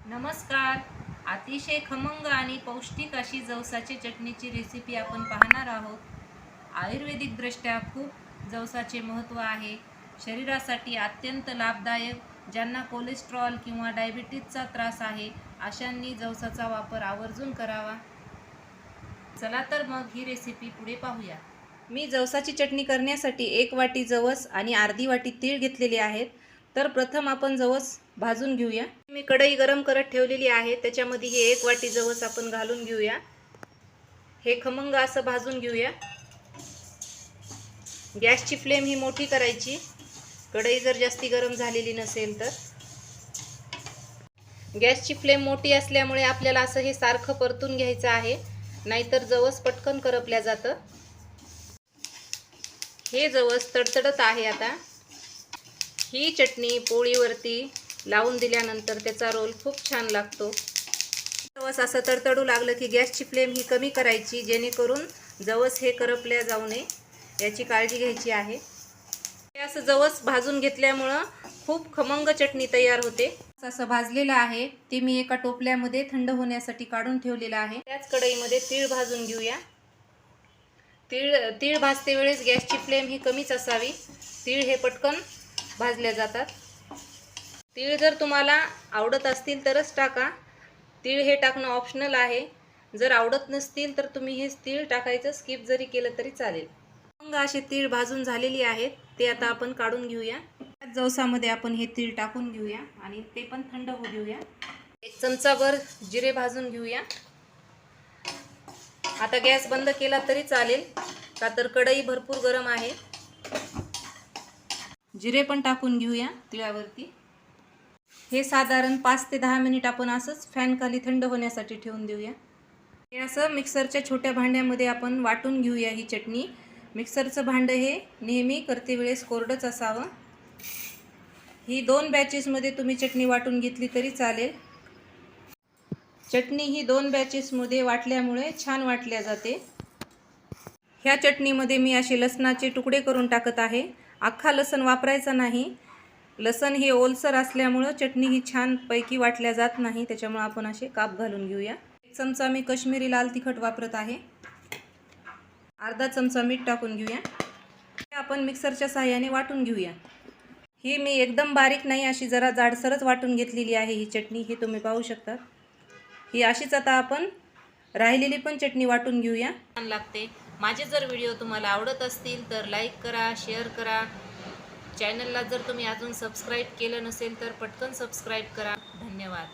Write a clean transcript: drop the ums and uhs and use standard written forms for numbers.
नमस्कार. अतिशय खमंग आणि पौष्टिक अशी जवसाची चटणीची रेसिपी आपण पाहणार आहोत. आयुर्वेदिकदृष्ट्या खूप जवसाचे महत्त्व आहे. शरीरासाठी अत्यंत लाभदायक. ज्यांना कोलेस्ट्रॉल किंवा डायबिटीजचा त्रास आहे अशांनी जवसाचा वापर आवर्जून करावा. चला तर मग ही रेसिपी पुढे पाहूया. मी जवसाची चटणी करण्यासाठी 1 वाटी जवस आणि अर्धी वाटी तीळ घेतलेले आहेत. तर प्रथम आपण जवस भाजून घेऊया. मी कढई गरम करत ठेवलेली आहे. त्याच्यामध्ये ही 1 वाटी जवस आपण घालून घेऊया. हे खमंग असं भाजून घेऊया. गॅसची फ्लेम ही मोठी करायची. कढई जर जास्ती गरम झालेली नसेल तर गॅसची फ्लेम मोठी असल्यामुळे आपल्याला असं हे सारखं परतून घ्यायचं आहे, नाहीतर जवस पटकन करपल्या जातं. हे जवस तडतडत आहे. आता ही चटणी पोळीवरती लावून दिल्यानंतर त्याचा रोल खूप छान लागतो. जवस असं तडतडू लागलं की गॅसची फ्लेम ही कमी करायची, जेणेकरून जवस हे करपल्या जाऊ नये याची काळजी घ्यायची आहे. हे असं जवस भाजून घेतल्यामुळं खूप खमंग चटणी तयार होते. असं भाजलेलं आहे ते मी एका टोपल्यामध्ये थंड होण्यासाठी काढून ठेवलेलं आहे. त्याच कढईमध्ये तीळ भाजून घेऊया. तीळ भाजते वेळेस गॅसची फ्लेम ही कमीच असावी. तीळ हे पटकन भाजल्या जातात. तीळ जर तुम्हाला आवडत असतील तरच टाका. तीळ हे टाकणं ऑप्शनल आहे. जर आवडत नसतील तर तुम्ही हे तीळ टाकायचं स्किप जरी केलं तरी चालेल. मग असे तीळ भाजून झालेली आहेत ते आता आपण काढून घेऊया. जवसामध्ये आपण हे तीळ टाकून घेऊया आणि ते पण थंड होऊ देऊया. 1 चमचाभर जिरे भाजून घेऊया. आता गॅस बंद केला तरी चालेल, का तर कढई भरपूर गरम आहे. जिरे पण टाकून घेऊया तिळावरती. हे साधारण 5 ते 10 मिनिट आपण असंच फॅन खाली थंड होण्यासाठी ठेवून देऊया. हे असं मिक्सरच्या छोट्या भांड्यामध्ये आपण वाटून घेऊया ही चटणी. मिक्सरचं भांडं हे नेहमी करते वेळेस कोरडंच असावं. ही 2 बॅचेसमध्ये तुम्ही चटणी वाटून घेतली तरी चालेल. चटणी ही 2 बॅचेसमध्ये वाटल्यामुळे छान वाटल्या जाते. ह्या चटणीमध्ये मी असे लसणाचे तुकडे करून टाकत आहे. अख्खा लसण वापरायचा नाही. लसण हे ओलसर असल्यामुळं चटणी ही छानपैकी वाटल्या जात नाही, त्याच्यामुळे आपण असे काप घालून घेऊया. 1 चमचा मी काश्मीरी लाल तिखट वापरत आहे. अर्धा चमचा मीठ टाकून घेऊया. आपण मिक्सरच्या साहाय्याने वाटून घेऊया. ही मी एकदम बारीक नाही, अशी जरा जाडसरच वाटून घेतलेली आहे ही चटणी. हे तुम्ही पाहू शकता. ही अशीच आता आपण राहिलेली पण चटणी वाटून घेऊया. छान लागते. माझे जर व्हिडिओ तुम्हाला आवडत असतील तर लाईक करा, शेअर करा. चॅनलला जर तुम्ही अजून सबस्क्राईब केलं नसेल तर पटकन सबस्क्राईब करा. धन्यवाद.